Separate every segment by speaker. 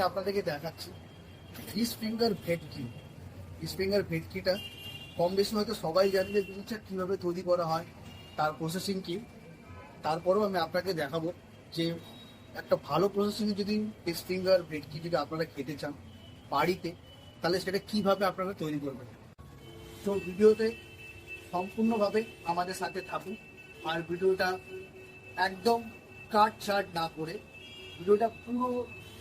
Speaker 1: আপনাদেরকে দেখাচ্ছি fish finger ভেটকি। ফিশ ফিঙ্গার ভেটকিটা কম বেশি হয়তো সবাই জানে যে জিনিসটা কীভাবে তৈরি করা হয়, তার প্রসেসিং কী। তারপরেও আমি আপনাকে দেখাবো যে একটা ভালো প্রসেসিংয়ে যদি ফিশ ফিঙ্গার ভেটকি যদি আপনারা খেতে চান বাড়িতে, তাহলে সেটা কীভাবে আপনারা তৈরি করবেন। তো ভিডিওতে সম্পূর্ণভাবে আমাদের সাথে থাকুন, আর ভিডিওটা একদম কাট ছাট না করে ভিডিওটা পুরো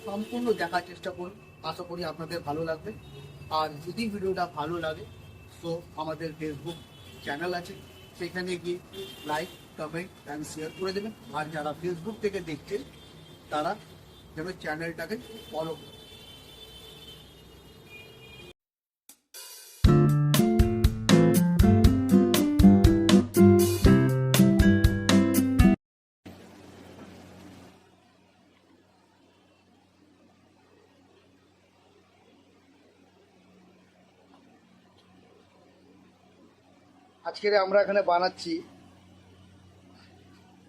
Speaker 1: সম্পূর্ণ দেখার চেষ্টা করুন। আশা করি আপনাদের ভালো লাগবে। আর যদি ভিডিওটা ভালো লাগে তো আমাদের ফেসবুক চ্যানেল আছে, সেখানে গিয়ে লাইক, কমেন্ট অ্যান্ড শেয়ার করে দেবেন। আর যারা ফেসবুক থেকে দেখছেন তারা যেন চ্যানেলটাকে ফলো করুন। আজকের আমরা এখানে বানাচ্ছি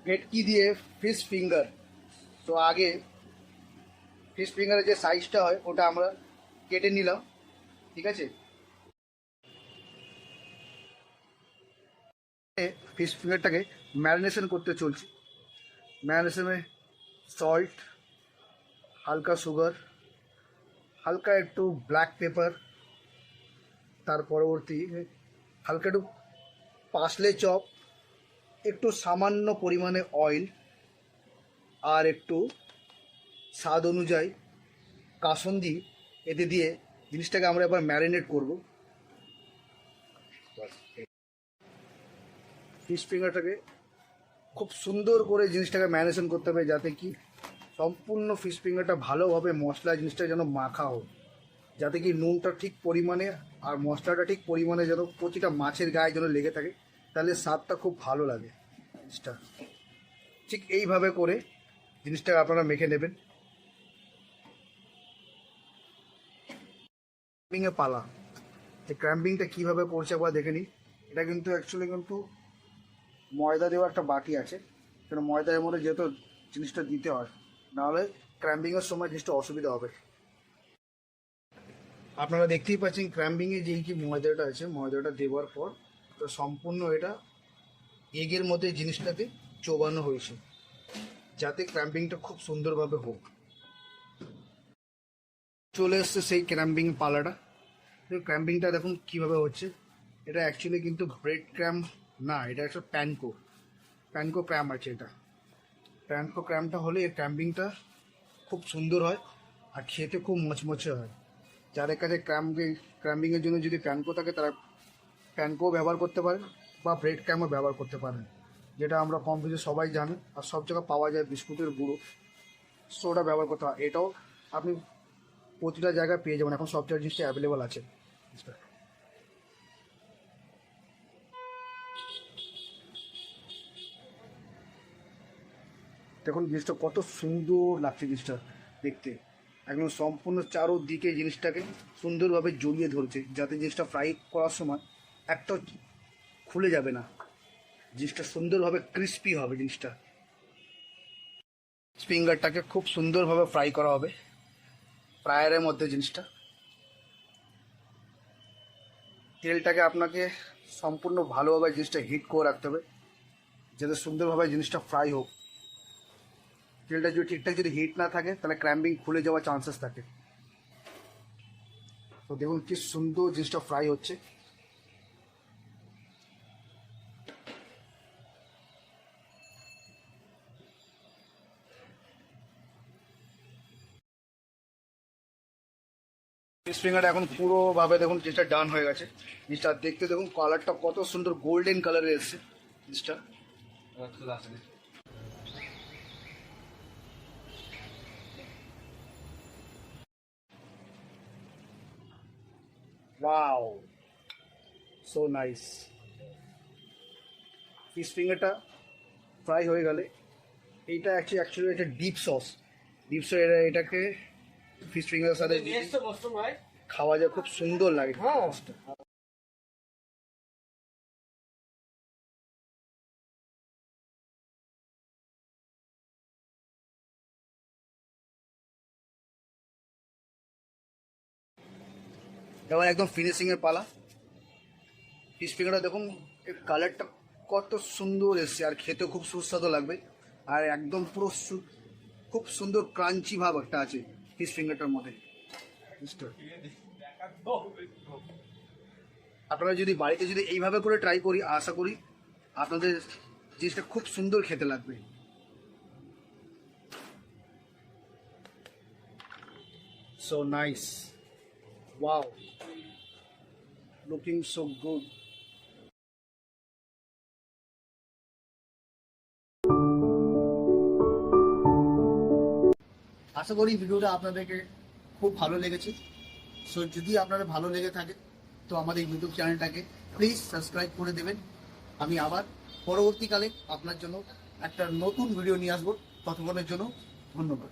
Speaker 1: ভেটকি দিয়ে ফিশ ফিঙ্গার। তো আগে ফিশ ফিঙ্গারের যে সাইজটা হয় ওটা আমরা কেটে নিলাম, ঠিক আছে। ফিশ ফিঙ্গারটাকে ম্যারিনেশন করতে চলছি। ম্যারিনেশনে সল্ট, হালকা সুগার, হালকা একটু ব্ল্যাক পেপার, তার পরবর্তী হালকা একটু পার্সলে চপ, একটু সামান্য পরিমাণে অয়েল, আর একটু স্বাদ অনুযায়ী কাসুন্দি এতে দিয়ে জিনিসটাকে আমরা এবার ম্যারিনেট করব। ফিশ ফিঙ্গারটাকে খুব সুন্দর করে জিনিসটাকে ম্যারিনেশন করতে হবে, যাতে কি সম্পূর্ণ ফিশ ফিঙ্গারটা ভালোভাবে মশলা জিনিসটা যেন মাখা হোক, যাতে কি নুনটা ঠিক পরিমাণে আর মশলাটা ঠিক পরিমাণে যেন প্রতিটা মাছের গায়ে যেন লেগে থাকে, তাহলে স্বাদটা খুব ভালো লাগে জিনিসটা। ঠিক এইভাবে করে জিনিসটাকে আপনারা মেখে নেবেন। ক্র্যাম্পিংয়ে পালা, এই ক্র্যাম্পিংটা কীভাবে করছে একবার দেখে নিই। এটা কিন্তু অ্যাকচুয়ালি কিন্তু ময়দা দেওয়া একটা বাটি আছে, কেন ময়দার মধ্যে যেহেতু জিনিসটা দিতে হয়, নাহলে ক্র্যাম্পিংয়ের সময় জিনিসটা অসুবিধা হবে। আপনারা দেখতেই পাচ্ছেন ক্র্যাম্পিংয়ে যেই কি ময়দাটা আছে, ময়দাটা দেওয়ার পর তো সম্পূর্ণ এটা এগের মধ্যে জিনিসটাকে চোবানো হয়েছে, যাতে ক্র্যাম্পিংটা খুব সুন্দরভাবে হোক। চলে এসছে সেই ক্র্যাম্পিং পালাটা। ক্র্যাম্পিংটা দেখুন কীভাবে হচ্ছে। এটা অ্যাকচুয়ালি কিন্তু ব্রেড ক্র্যাম না, এটা একটা প্যানকো প্যানকো ক্র্যাম আছে। এটা প্যানকো ক্র্যামটা হলে এই ক্র্যাম্পিংটা খুব সুন্দর হয় আর খেতে খুব মচমচে হয়। যাদের কাছে ক্র্যাম্পিংয়ের জন্য যদি প্যানকো থাকে তারা প্যানকো ব্যবহার করতে পারেন, বা ব্রেড ক্র্যামও ব্যবহার করতে পারেন, যেটা আমরা কম বেশি সবাই জানি আর সব জায়গায় পাওয়া যায় বিস্কুটের গুঁড়ো, সো ওটা ব্যবহার করতে হয়। এটাও আপনি প্রতিটা জায়গায় পেয়ে যাবেন, এখন সব জায়গায় জিনিসটা অ্যাভেলেবল আছে। দেখুন জিনিসটা কত সুন্দর লাগছে, জিনিসটা দেখতে একদম সম্পূর্ণ চারোদিকে জিনিসটাকে সুন্দরভাবে জড়িয়ে ধরছে, যাতে জিনিসটা ফ্রাই করার সময় একটা খুলে যাবে না, জিনিসটা সুন্দরভাবে ক্রিস্পি হবে। জিনিসটা ফিঙ্গারটাকে খুব সুন্দরভাবে ফ্রাই করা হবে ফ্রায়ারের মধ্যে। জিনিসটা তেলটাকে আপনাকে সম্পূর্ণ ভালোভাবে জিনিসটা হিট করে রাখতে হবে, যাতে সুন্দরভাবে জিনিসটা ফ্রাই হোক। তেলটা যদি ঠিকঠাক যদি হিট না থাকে তাহলে ক্র্যাম্পিং খুলে যাওয়ার চান্সেস থাকে। তো দেখুন কি সুন্দর জিনিসটা ফ্রাই হচ্ছে। ফিশ ফিঙ্গারটা এখন পুরোভাবে দেখুন জিনিসটা ডান হয়ে গেছে। জিনিসটা দেখতে দেখুন কালারটা কত সুন্দর গোল্ডেন কালারে এসছে জিনিসটা। Wow, so nice. ফিশ ফিঙ্গারটা ফ্রাই হয়ে গেলে এইটা অ্যাকচুয়ালি একটা ডিপ সস। ডিপ সস এটাকে ফিশ ফিঙ্গারের সাথে খাওয়া যায়, খুব সুন্দর লাগে। এবার একদম ফিনিশিংয়ের পালা। ফিশ ফিঙ্গারটা দেখুন, এর কালারটা কত সুন্দর এসছে, আর খেতে খুব সুস্বাদু লাগবে। আর একদম পুরো খুব সুন্দর ক্রাঞ্চি ভাব একটা আছে ফিশ ফিঙ্গারটার মধ্যে। আপনারা যদি বাড়িতে যদি এইভাবে করে ট্রাই করি, আশা করি আপনাদের জিনিসটা খুব সুন্দর খেতে লাগবে। So nice. Wow. Looking so good. আশা করি ভিডিওটা আপনাদেরকে খুব ভালো লেগেছে। সো যদি আপনাদের ভালো লেগে থাকে তো আমাদের ইউটিউব চ্যানেলটাকে প্লিজ সাবস্ক্রাইব করে দেবেন। আমি আবার পরবর্তীকালে আপনার জন্য একটা নতুন ভিডিও নিয়ে আসবো। ততক্ষণের জন্য ধন্যবাদ।